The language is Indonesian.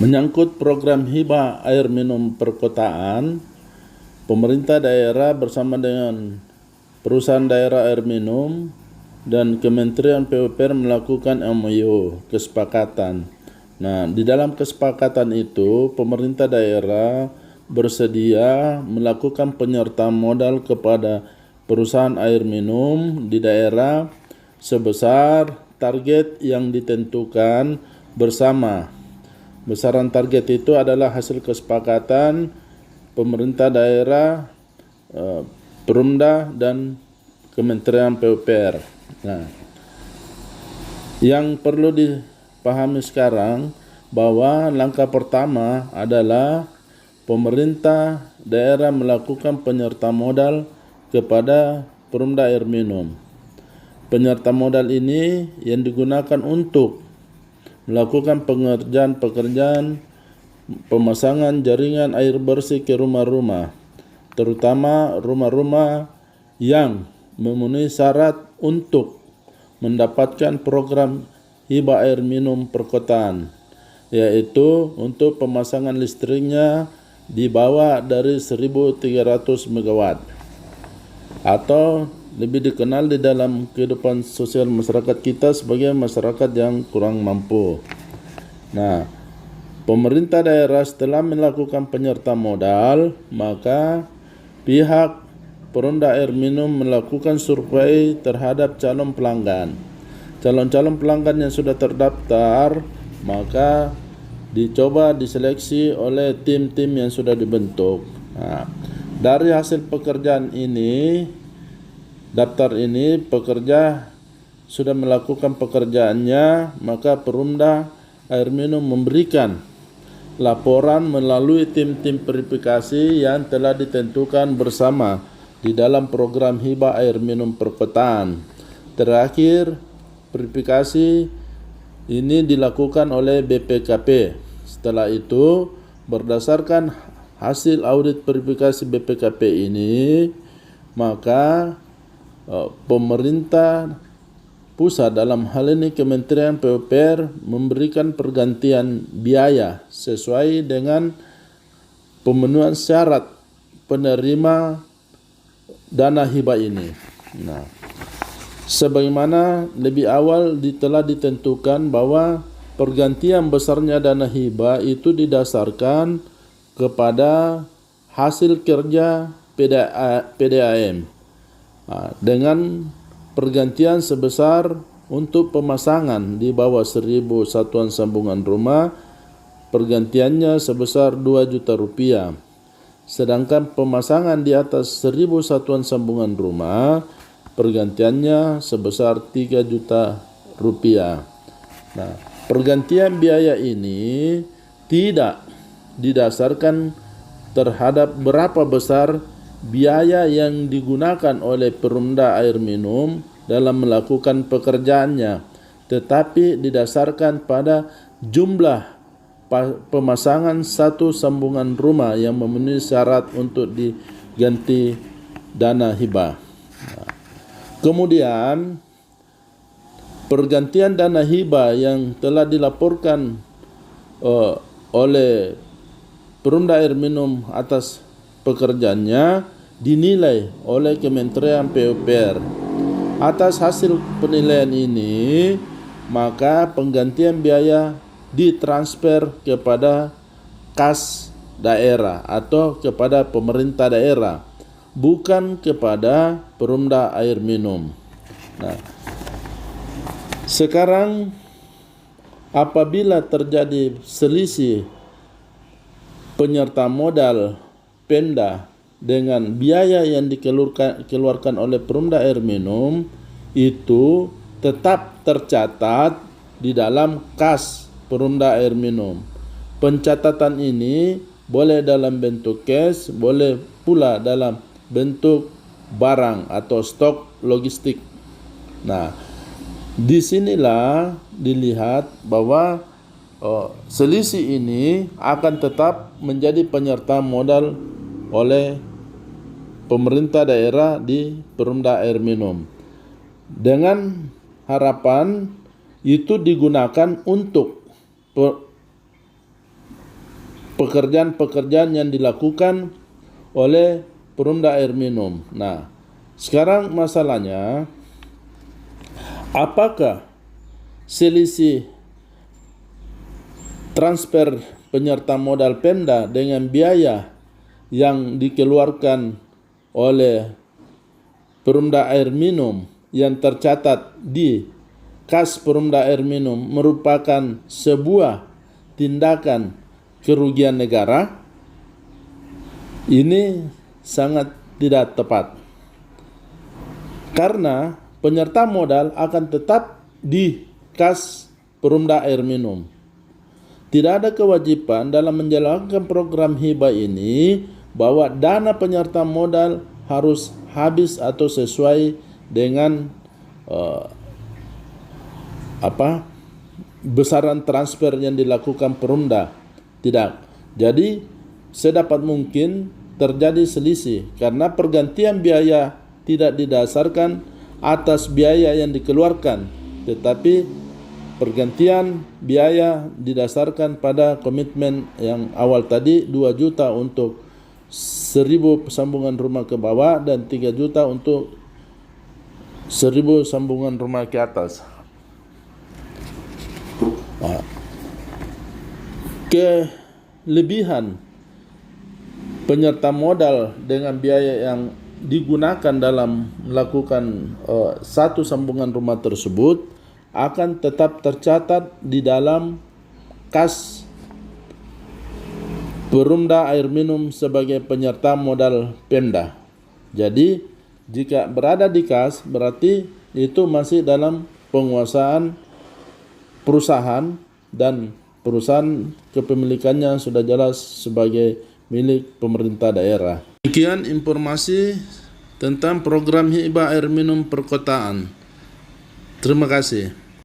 Menyangkut program hibah air minum perkotaan, pemerintah daerah bersama dengan perusahaan daerah air minum dan Kementerian PUPR melakukan MOU, kesepakatan. Nah, di dalam kesepakatan itu, pemerintah daerah bersedia melakukan penyertaan modal kepada perusahaan air minum di daerah sebesar target yang ditentukan bersama. Besaran target itu adalah hasil kesepakatan pemerintah daerah, Perumda dan Kementerian PUPR. Nah, yang perlu dipahami sekarang bahwa langkah pertama adalah pemerintah daerah melakukan penyertaan modal kepada Perumda air minum. Penyertaan modal ini yang digunakan untuk melakukan pekerjaan pemasangan jaringan air bersih ke rumah-rumah, terutama rumah-rumah yang memenuhi syarat untuk mendapatkan program hibah air minum perkotaan, yaitu untuk pemasangan listriknya di bawah dari 1.300 MW atau lebih dikenal di dalam kehidupan sosial masyarakat kita sebagai masyarakat yang kurang mampu. Nah, pemerintah daerah setelah melakukan penyertaan modal, maka pihak Perumda air minum melakukan survei terhadap calon pelanggan. Calon-calon pelanggan yang sudah terdaftar, maka dicoba diseleksi oleh tim-tim yang sudah dibentuk. Nah, dari hasil pekerjaan ini, daftar ini, pekerja sudah melakukan pekerjaannya, maka Perumda air minum memberikan laporan melalui tim-tim verifikasi yang telah ditentukan bersama di dalam program hibah air minum perkotaan. Terakhir, verifikasi ini dilakukan oleh BPKP. Setelah itu, berdasarkan hasil audit verifikasi BPKP ini, maka pemerintah pusat, dalam hal ini Kementerian PUPR, memberikan pergantian biaya sesuai dengan pemenuhan syarat penerima dana hibah ini. Nah, sebagaimana lebih awal telah ditentukan bahwa pergantian besarnya dana hibah itu didasarkan kepada hasil kerja PDAM. Dengan pergantian sebesar untuk pemasangan di bawah 1.000 satuan sambungan rumah, pergantiannya sebesar 2 juta rupiah. Sedangkan pemasangan di atas 1.000 satuan sambungan rumah, pergantiannya sebesar 3 juta rupiah. Nah, pergantian biaya ini tidak didasarkan terhadap berapa besar biaya yang digunakan oleh Perumda air minum dalam melakukan pekerjaannya, tetapi didasarkan pada jumlah pemasangan satu sambungan rumah yang memenuhi syarat untuk diganti dana hibah. Kemudian pergantian dana hibah yang telah dilaporkan oleh Perumda air minum atas pekerjaannya dinilai oleh Kementerian PUPR. Atas hasil penilaian ini, maka penggantian biaya ditransfer kepada kas daerah atau kepada pemerintah daerah, bukan kepada Perumda air minum. Nah, sekarang apabila terjadi selisih penyertaan modal Pemda dengan biaya yang dikeluarkan oleh Perumda air minum, itu tetap tercatat di dalam kas Perumda air minum. Pencatatan ini boleh dalam bentuk cash, boleh pula dalam bentuk barang atau stok logistik. Nah, disinilah dilihat bahwa selisih ini akan tetap menjadi penyertaan modal oleh pemerintah daerah di Perumda air minum, dengan harapan itu digunakan untuk pekerjaan-pekerjaan yang dilakukan oleh Perumda Air Minum. Nah, sekarang masalahnya, apakah selisih transfer penyerta modal Pemda dengan biaya yang dikeluarkan oleh Perumda Air Minum yang tercatat di kas Perumda Air Minum merupakan sebuah tindakan kerugian negara? Ini sangat tidak tepat, karena penyerta modal akan tetap di kas Perumda Air Minum. Tidak ada kewajiban dalam menjalankan program hibah ini bahwa dana penyerta modal harus habis atau sesuai dengan besaran transfer yang dilakukan Perumda. Tidak. Jadi sedapat mungkin terjadi selisih karena pergantian biaya tidak didasarkan atas biaya yang dikeluarkan, tetapi pergantian biaya didasarkan pada komitmen yang awal tadi, 2 juta untuk 1.000 sambungan rumah ke bawah dan 3 juta untuk 1.000 sambungan rumah ke atas. Kelebihan penyerta modal dengan biaya yang digunakan dalam melakukan satu sambungan rumah tersebut akan tetap tercatat di dalam kas Perumda Air Minum sebagai penyerta modal Pemda. Jadi jika berada di kas, berarti itu masih dalam penguasaan perusahaan dan perusahaan kepemilikannya sudah jelas sebagai milik pemerintah daerah. Demikian informasi tentang program hibah air minum perkotaan. Terima kasih.